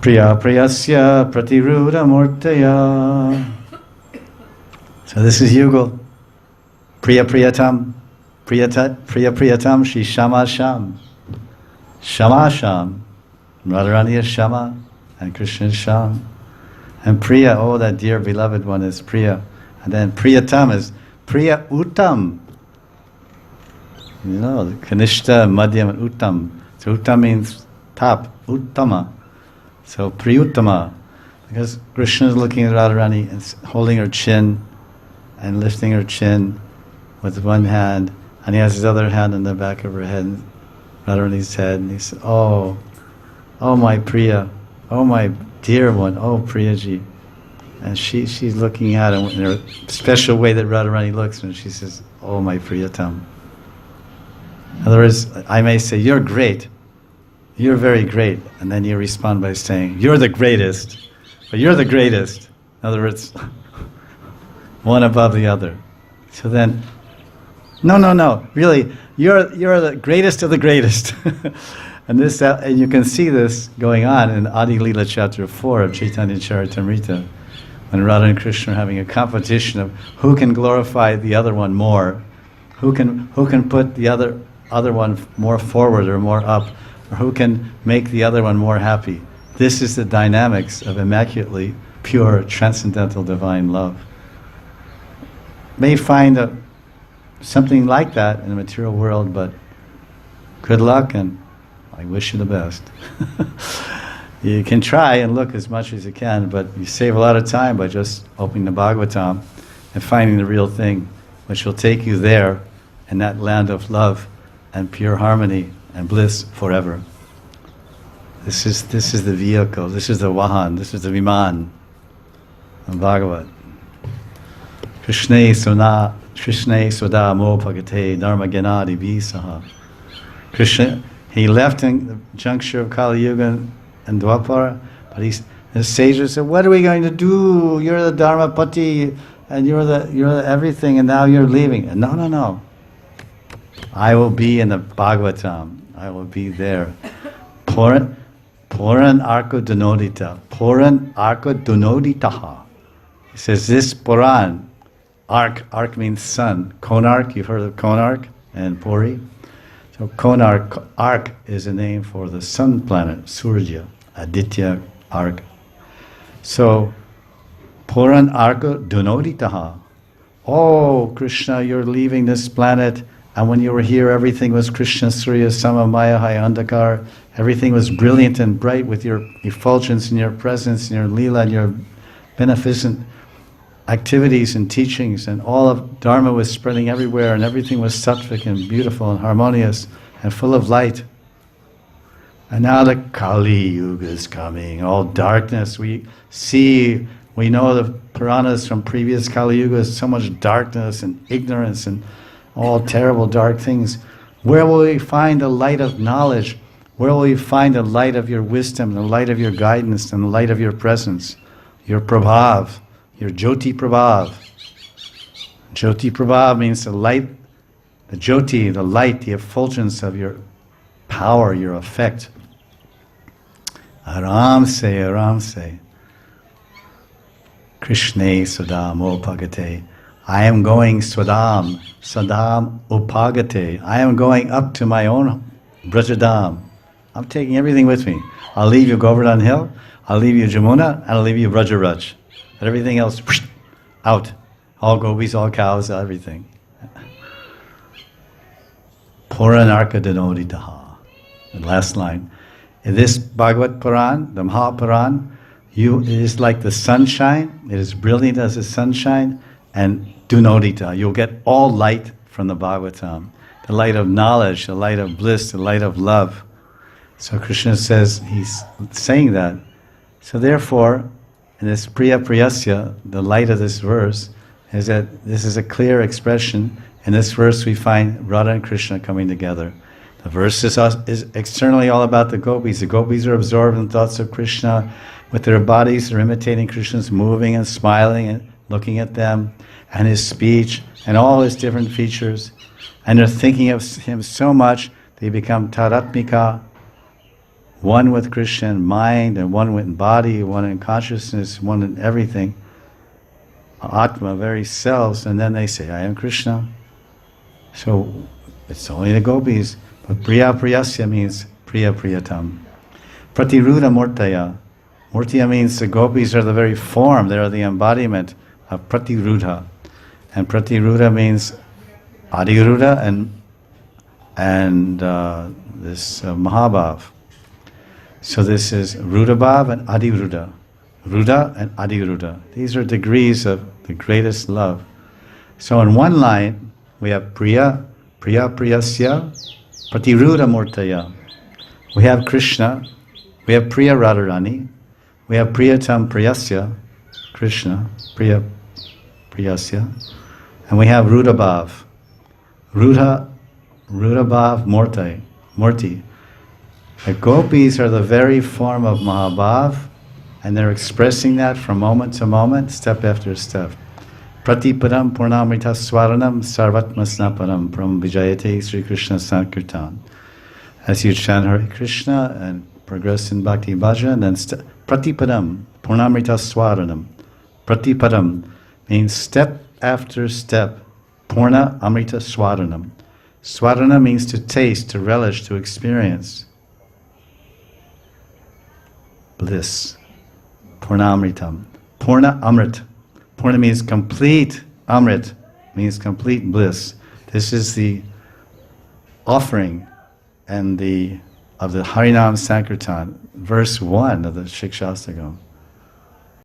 Priya Priyasya Pratiruda Murtaya. So this is Yugal. Priya Priyatam. Priya Priyatam Shri Shama Sham. Shama Sham. Radharani is Shama and Krishna is Sham. And Priya, oh that dear beloved one is Priya. And then Priyatam is Priya Uttam. You know, the Kanishta, Madhyam, and Uttam. So Uttam means top, Uttama. So Priyuttama. Because Krishna is looking at Radharani and holding her chin and lifting her chin with one hand. And he has his other hand on the back of her head, Radharani's head. And he said, oh my Priya, oh my dear one, oh Priyaji. And she's looking at him in a special way that Radharani looks, and she says, oh my Priyatam. In other words, I may say, you're great, you're very great, and then you respond by saying, you're the greatest, but you're the greatest. In other words, one above the other. So then, no, really, you're the greatest of the greatest. And you can see this going on in Adi Lila chapter 4 of Chaitanya Charitamrita, when Radha and Krishna are having a competition of who can glorify the other one more, who can put the other one more forward or more up, or who can make the other one more happy. This is the dynamics of immaculately pure, transcendental divine love. May find something like that in the material world, but good luck and I wish you the best. You can try and look as much as you can, but you save a lot of time by just opening the Bhagavatam and finding the real thing, which will take you there in that land of love and pure harmony and bliss forever. This is the vehicle, this is the Vahan, this is the Viman of Bhagavat. Krishna Soda Mo Pagate Dharma Ganadi Visaha. Krishna, he left in the juncture of Kali Yuga and Dwapara, but the sages said, what are we going to do? You're the Dharma Pati, and you're the everything, and now you're leaving. And no. I will be in the Bhagavatam. I will be there. Puran Arko Dunodita. Puran Arko Dunoditaha. He says this Puran, ark means sun. Konark, you've heard of Konark and Puri. So Konark, ark is a name for the sun planet, Surya, Aditya, ark. So, Puran Arka Dunoditaha. Oh, Krishna, you're leaving this planet, and when you were here, everything was Krishna, Surya, Sama, Maya, Hai, Andakar. Everything was brilliant and bright with your effulgence and your presence and your lila and your beneficent activities and teachings, and all of Dharma was spreading everywhere, and everything was sattvic and beautiful and harmonious and full of light. And now the Kali Yuga is coming, all darkness. We know the Puranas from previous Kali Yugas, so much darkness and ignorance and all terrible dark things. Where will we find the light of knowledge? Where will we find the light of your wisdom, the light of your guidance, and the light of your presence? Your Prabhav, your Jyoti Prabhav. Jyoti Prabhav means the light, the Jyoti, the light, the effulgence of your power, your effect. Aram se. Krishna Swadam Upagate. I am going Swadam Upagate. I am going up to my own Vrajadam. I'm taking everything with me. I'll leave you Govardhan Hill, I'll leave you Yamuna, and I'll leave you Vraja-bhumi. But everything else, out. All gopis, all cows, everything. Puranarka Dinodidaha. The last line. In this Bhagavat Puran, the Mahapuran, it is like the sunshine. It is brilliant as the sunshine. And Dunodita, you'll get all light from the Bhagavatam. The light of knowledge, the light of bliss, the light of love. So Krishna says, he's saying that. So therefore, in this Priya Priyasya, the light of this verse, is that this is a clear expression. In this verse we find Radha and Krishna coming together. The verse is externally all about the gopis. The gopis are absorbed in thoughts of Krishna. With their bodies, they're imitating Krishna's moving and smiling and looking at them, and his speech, and all his different features. And they're thinking of him so much, they become taratmika, one with Krishna in mind, and one with body, one in consciousness, one in everything. Atma, very selves, and then they say, I am Krishna. So it's only the gopis. But Priya Priyasya means Priya Priyatam. Pratiruda Murtaya. Murtiya means the gopis are the very form, they are the embodiment of Pratiruda. And Pratiruda means Adiruda and this Mahabhav. So this is Rudabhav and Adiruda. Ruda and Adiruda. These are degrees of the greatest love. So in one line, we have Priya, Priya Priyasya, Pratiruda Murtaya. We have Krishna, we have Priya Radharani, we have Priyatam Priyasya, Krishna, Priya Priyasya, and we have Rudabhav. Rudabhav Murti. The gopis are the very form of Mahabhav, and they're expressing that from moment to moment, step after step. Pratipadam Purnamrita Swaranam Sarvatmasnaparam Pram Vijayate Sri Krishna Sankirtan. As you chant Hare Krishna and progress in Bhakti Bhajan, then Pratipadam Purnamrita Swaranam. Pratipadam means step after step. Purna Amrita Swaranam. Swarana means to taste, to relish, to experience. Bliss. Purnamritam. Purna Amrit. Purna means complete. Amrit means complete bliss. This is the offering and of the Harinam Sankirtan, verse 1 of the Shikshastakam.